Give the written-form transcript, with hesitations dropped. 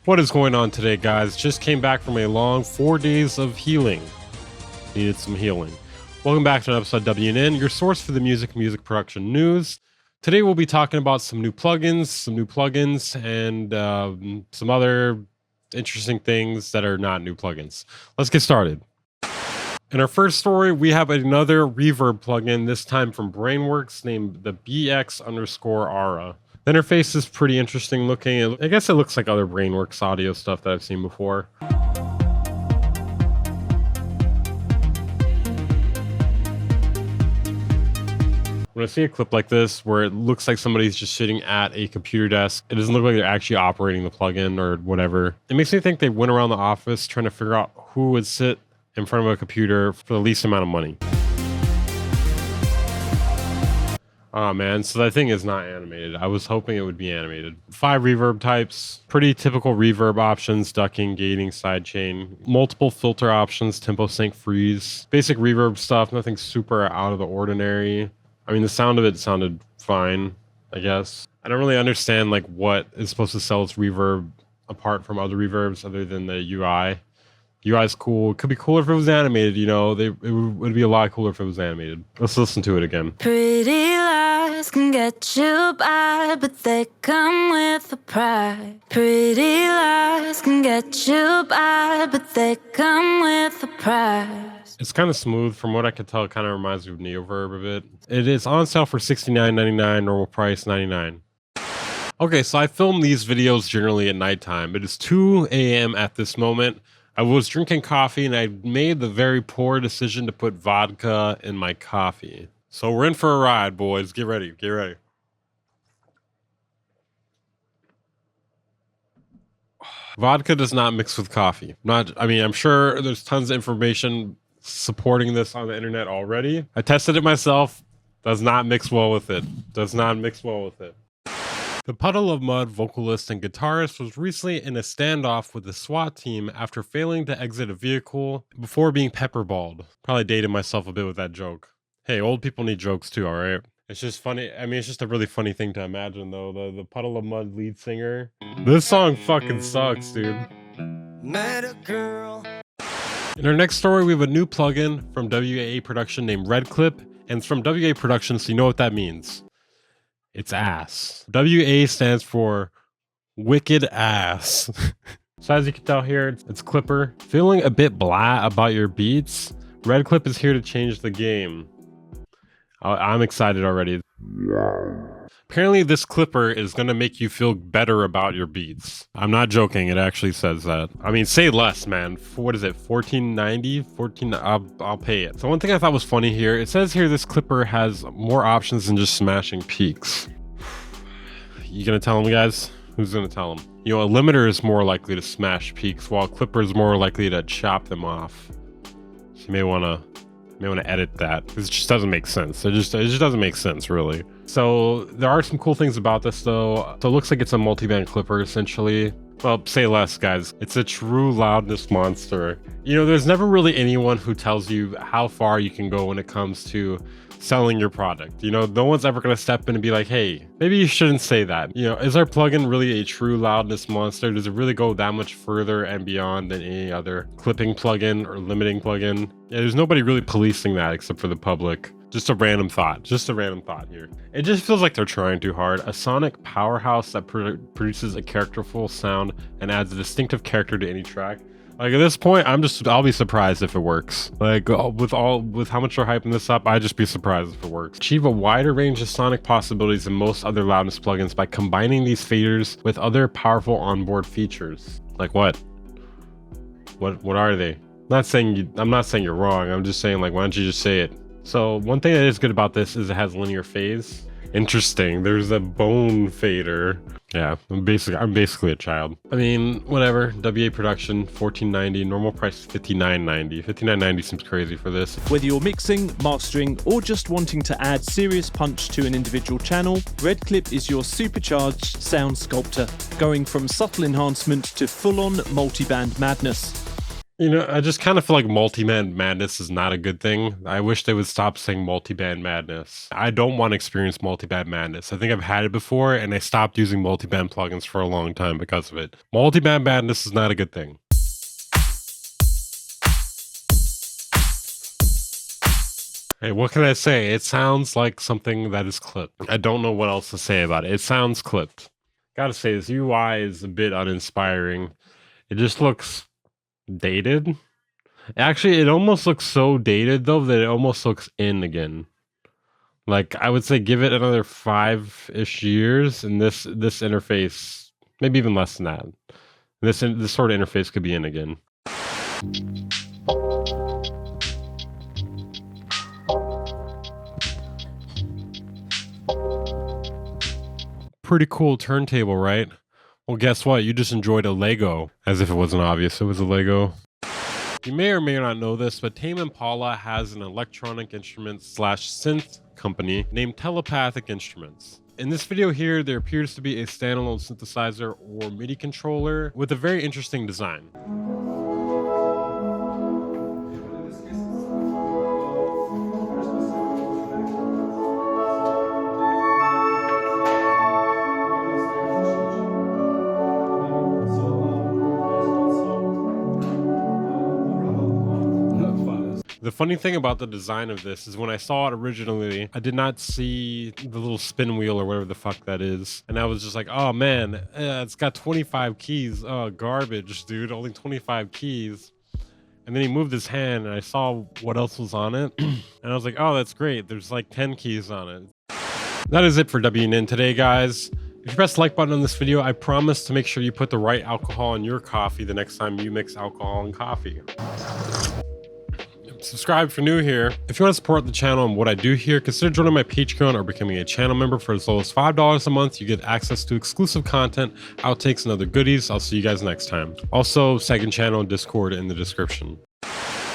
What is going on today, guys? Just came back from a long 4 days of healing. Needed some healing. Welcome back to an episode of WNN, your source for the music production news. Today we'll be talking about some new plugins, and some other interesting things that are not new plugins. Let's get started. In our first story, we have another reverb plugin, this time from Brainworks, named the BX_Aura. The interface is pretty interesting looking. I guess it looks like other Brainworks audio stuff that I've seen before. When I see a clip like this where it looks like somebody's just sitting at a computer desk, it doesn't look like they're actually operating the plugin or whatever. It makes me think they went around the office trying to figure out who would sit in front of a computer for the least amount of money. Oh man, so that thing is not animated. I was hoping it would be animated. 5 reverb types, pretty typical reverb options, ducking, gating, sidechain, multiple filter options, tempo sync, freeze, basic reverb stuff, nothing super out of the ordinary. I mean, the sound of it sounded fine, I guess. I don't really understand like what is supposed to sell its reverb apart from other reverbs other than the UI. UI is cool. It could be cooler if it was animated, you know. It would be a lot cooler if it was animated. Let's listen to it again. Pretty lies can get you by, but they come with a price. Pretty lies can get you by, but they come with a price. It's kind of smooth. From what I could tell, it kind of reminds me of Neoverb a bit. It is on sale for $69.99, normal price $99. Okay, so I film these videos generally at nighttime. It is 2 a.m. at this moment. I was drinking coffee and I made the very poor decision to put vodka in my coffee. So we're in for a ride, boys. Get ready, get ready. Vodka does not mix with coffee. I'm sure there's tons of information supporting this on the internet already. I tested it myself. Does not mix well with it. Does not mix well with it. The Puddle of Mud vocalist and guitarist was recently in a standoff with the SWAT team after failing to exit a vehicle before being pepperballed. Probably dated myself a bit with that joke. Hey, old people need jokes too, alright? It's just funny. I mean, it's just a really funny thing to imagine, though. The Puddle of Mud lead singer. This song fucking sucks, dude. Met a girl. In our next story, we have a new plugin from WA Production named REDCLIP, and it's from WA Production, so you know what that means. It's ass. WA stands for wicked ass. So as you can tell here, it's Clipper. Feeling a bit blah about your beats? REDCLIP is here to change the game. I'm excited already. Apparently this Clipper is going to make you feel better about your beats. I'm not joking, it actually says that. I mean, say less, man. What is it, $14.90? I'll pay it. So one thing I thought was funny here, it says here this Clipper has more options than just smashing peaks. You gonna tell them, guys? Who's gonna tell them? You know, a limiter is more likely to smash peaks, while a Clipper is more likely to chop them off. So you may wanna edit that. It just doesn't make sense. It just doesn't make sense, really. So there are some cool things about this, though. So it looks like it's a multi-band Clipper, essentially. Well, say less, guys. It's a true loudness monster. You know, there's never really anyone who tells you how far you can go when it comes to selling your product. You know, no one's ever going to step in and be like, hey, maybe you shouldn't say that. You know, is our plugin really a true loudness monster? Does it really go that much further and beyond than any other clipping plugin or limiting plugin? Yeah, there's nobody really policing that except for the public. Just a random thought here. It just feels like they're trying too hard. A sonic powerhouse that produces a characterful sound and adds a distinctive character to any track. Like at this point, I'll be surprised if it works. Like with how much they're hyping this up, I'd just be surprised if it works. Achieve a wider range of sonic possibilities than most other loudness plugins by combining these faders with other powerful onboard features. Like what? What are they? I'm not saying you're wrong. I'm just saying, like, why don't you just say it? So one thing that is good about this is it has linear phase. Interesting. There's a bone fader. Yeah, I'm basically a child. I mean, whatever. WA Production, $14.90. Normal price $59.90. $59.90 seems crazy for this. Whether you're mixing, mastering, or just wanting to add serious punch to an individual channel, REDCLIP is your supercharged sound sculptor, going from subtle enhancement to full-on multi-band madness. You know, I just kind of feel like multi-band madness is not a good thing. I wish they would stop saying multi-band madness. I don't want to experience multi-band madness. I think I've had it before, and I stopped using multi-band plugins for a long time because of it. Multi-band madness is not a good thing. Hey, what can I say? It sounds like something that is clipped. I don't know what else to say about it. It sounds clipped. Gotta say, this UI is a bit uninspiring. It just looks dated. Actually, it almost looks so dated though that it almost looks in again. Like, I would say give it another 5-ish years, and this interface, maybe even less than that. This sort of interface could be in again. Pretty cool turntable, right? Well, guess what? You just enjoyed a Lego. As if it wasn't obvious, it was a Lego. You may or may not know this, but TAME IMPALA has an electronic instrument / synth company named Telepathic Instruments. In this video here, there appears to be a standalone synthesizer or MIDI controller with a very interesting design. The funny thing about the design of this is when I saw it originally, I did not see the little spin wheel or whatever the fuck that is. And I was just like, oh man, it's got 25 keys. Oh, garbage, dude, only 25 keys. And then he moved his hand and I saw what else was on it. And I was like, oh, that's great. There's like 10 keys on it. That is it for WNN today, guys. If you press the like button on this video, I promise to make sure you put the right alcohol in your coffee the next time you mix alcohol and coffee. Subscribe if you're new here. If you want to support the channel and what I do here, consider joining my Patreon or becoming a channel member for as low as $5 a month. You get access to exclusive content, outtakes, and other goodies. I'll see you guys next time. Also, second channel and Discord in the description.